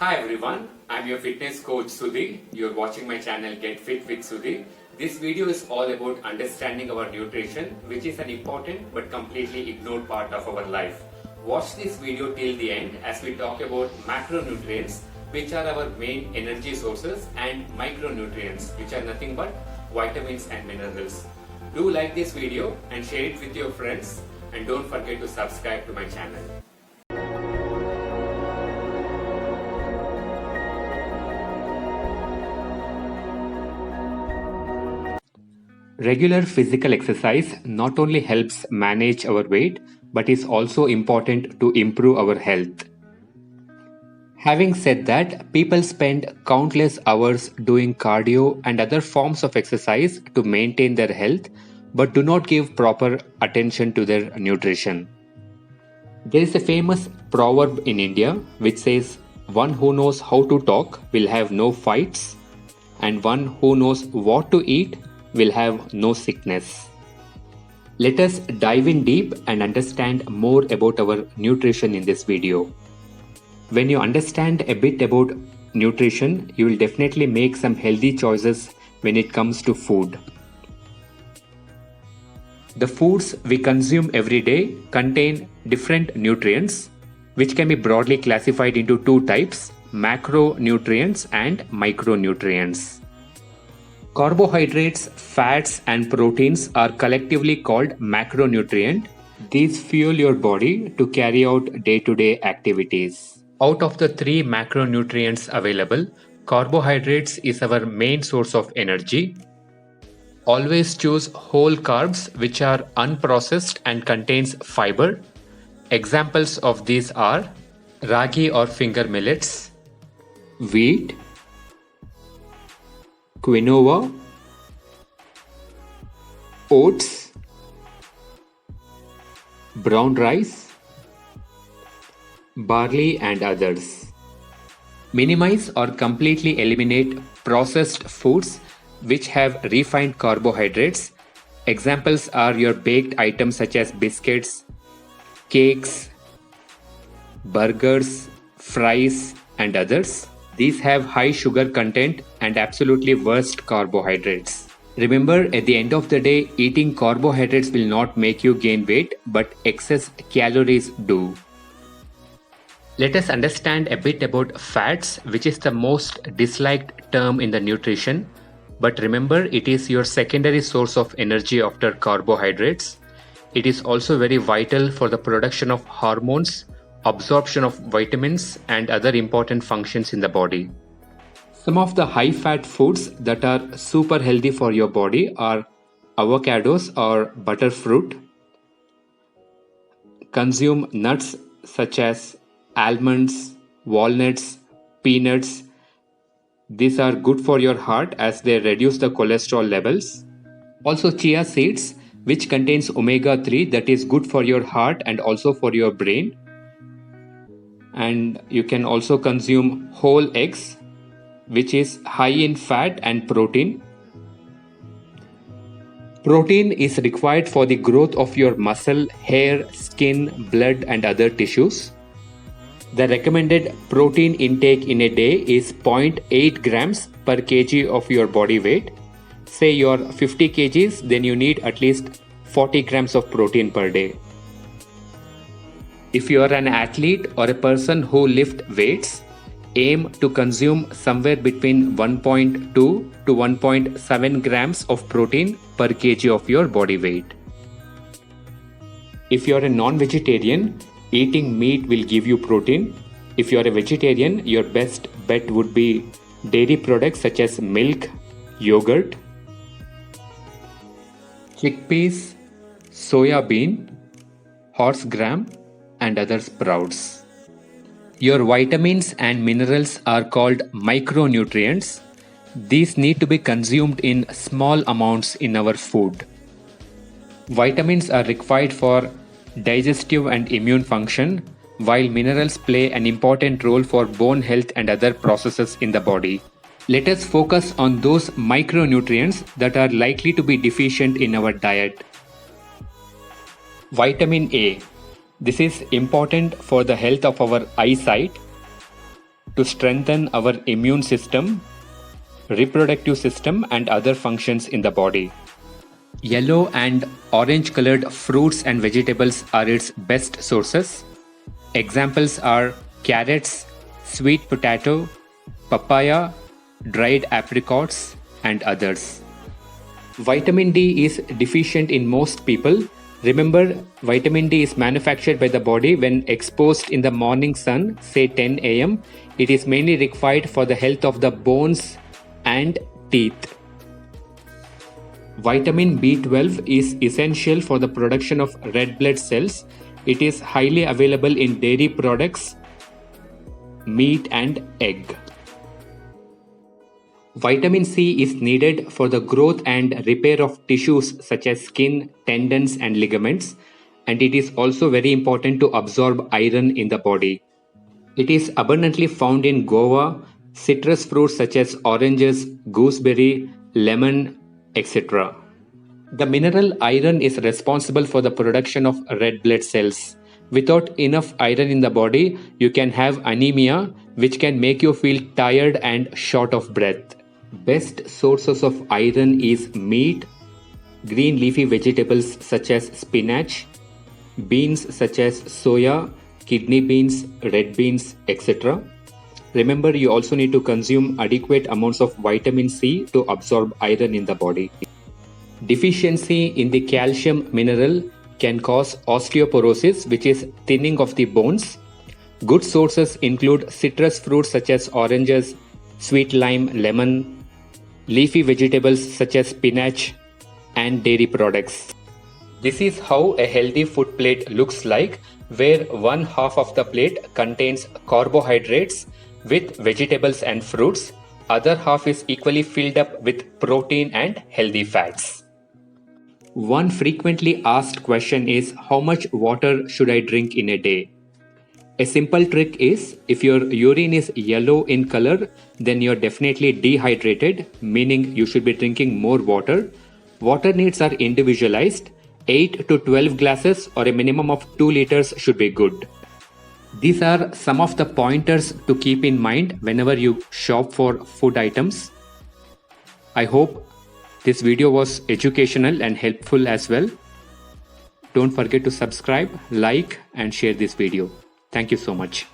Hi everyone, I'm your fitness coach Sudhi. You're watching my channel Get Fit with Sudhi. This video is all about understanding our nutrition, which is an important but completely ignored part of our life. Watch this video till the end as we talk about macronutrients, which are our main energy sources, and micronutrients, which are nothing but vitamins and minerals. Do like this video and share it with your friends, and don't forget to subscribe to my channel. Regular physical exercise not only helps manage our weight but is also important to improve our health. Having said that, people spend countless hours doing cardio and other forms of exercise to maintain their health but do not give proper attention to their nutrition. There is a famous proverb in India which says, "One who knows how to talk will have no fights, and one who knows what to eat will have no sickness." Let us dive in deep and understand more about our nutrition in this video. When you understand a bit about nutrition, you will definitely make some healthy choices when it comes to food. The foods we consume every day contain different nutrients, which can be broadly classified into two types: macronutrients and micronutrients. Carbohydrates, fats, and proteins are collectively called macronutrient. These fuel your body to carry out day-to-day activities. Out of the three macronutrients available, carbohydrates is our main source of energy. Always choose whole carbs which are unprocessed and contains fiber. Examples of these are ragi or finger millets, wheat, quinoa, oats, brown rice, barley, and others. Minimize or completely eliminate processed foods which have refined carbohydrates. Examples are your baked items such as biscuits, cakes, burgers, fries, and others. These have high sugar content and absolutely worst carbohydrates. Remember, at the end of the day, eating carbohydrates will not make you gain weight, but excess calories do. Let us understand a bit about fats, which is the most disliked term in the nutrition. But remember, it is your secondary source of energy after carbohydrates. It is also very vital for the production of hormones, absorption of vitamins, and other important functions in the body. Some of the high-fat foods that are super healthy for your body are avocados or butterfruit. Consume nuts such as almonds, walnuts, peanuts. These are good for your heart as they reduce the cholesterol levels. Also chia seeds, which contains omega-3, that is good for your heart and also for your brain. And you can also consume whole eggs, which is high in fat and protein. Protein is required for the growth of your muscle, hair, skin, blood, and other tissues. The recommended protein intake in a day is 0.8 grams per kg of your body weight. Say you're 50 kgs, then you need at least 40 grams of protein per day. If you are an athlete or a person who lifts weights, aim to consume somewhere between 1.2 to 1.7 grams of protein per kg of your body weight. If you are a non-vegetarian, eating meat will give you protein. If you are a vegetarian, your best bet would be dairy products such as milk, yogurt, chickpeas, soya bean, horse gram, and other sprouts. Your vitamins and minerals are called micronutrients. These need to be consumed in small amounts in our food. Vitamins are required for digestive and immune function, while minerals play an important role for bone health and other processes in the body. Let us focus on those micronutrients that are likely to be deficient in our diet. Vitamin A. This is important for the health of our eyesight. to strengthen our immune system, reproductive system, and other functions in the body. Yellow and orange colored fruits and vegetables are its best sources. Examples are carrots, sweet potato, papaya, dried apricots, and others. Vitamin D is deficient in most people. Remember, vitamin D is manufactured by the body when exposed in the morning sun, say 10 am. It is mainly required for the health of the bones and teeth. Vitamin B12 is essential for the production of red blood cells. It is highly available in dairy products, meat, and egg. Vitamin C is needed for the growth and repair of tissues such as skin, tendons, and ligaments, and it is also very important to absorb iron in the body. It is abundantly found in guava, citrus fruits such as oranges, gooseberry, lemon, etc. The mineral iron is responsible for the production of red blood cells. Without enough iron in the body, you can have anemia, which can make you feel tired and short of breath. Best sources of iron is meat, green leafy vegetables such as spinach, beans such as soya, kidney beans, red beans, etc. Remember, you also need to consume adequate amounts of vitamin C to absorb iron in the body. Deficiency in the calcium mineral can cause osteoporosis, which is thinning of the bones. Good sources include citrus fruits such as oranges, sweet lime, lemon, leafy vegetables such as spinach, and dairy products. This is how a healthy food plate looks like, where one half of the plate contains carbohydrates with vegetables and fruits. Other half is equally filled up with protein and healthy fats. One frequently asked question is, how much water should I drink in a day? A simple trick is, if your urine is yellow in color, then you're definitely dehydrated, meaning you should be drinking more water. Water needs are individualized. 8 to 12 glasses or a minimum of 2 liters should be good. These are some of the pointers to keep in mind whenever you shop for food items. I hope this video was educational and helpful as well. Don't forget to subscribe, like, and share this video. Thank you so much.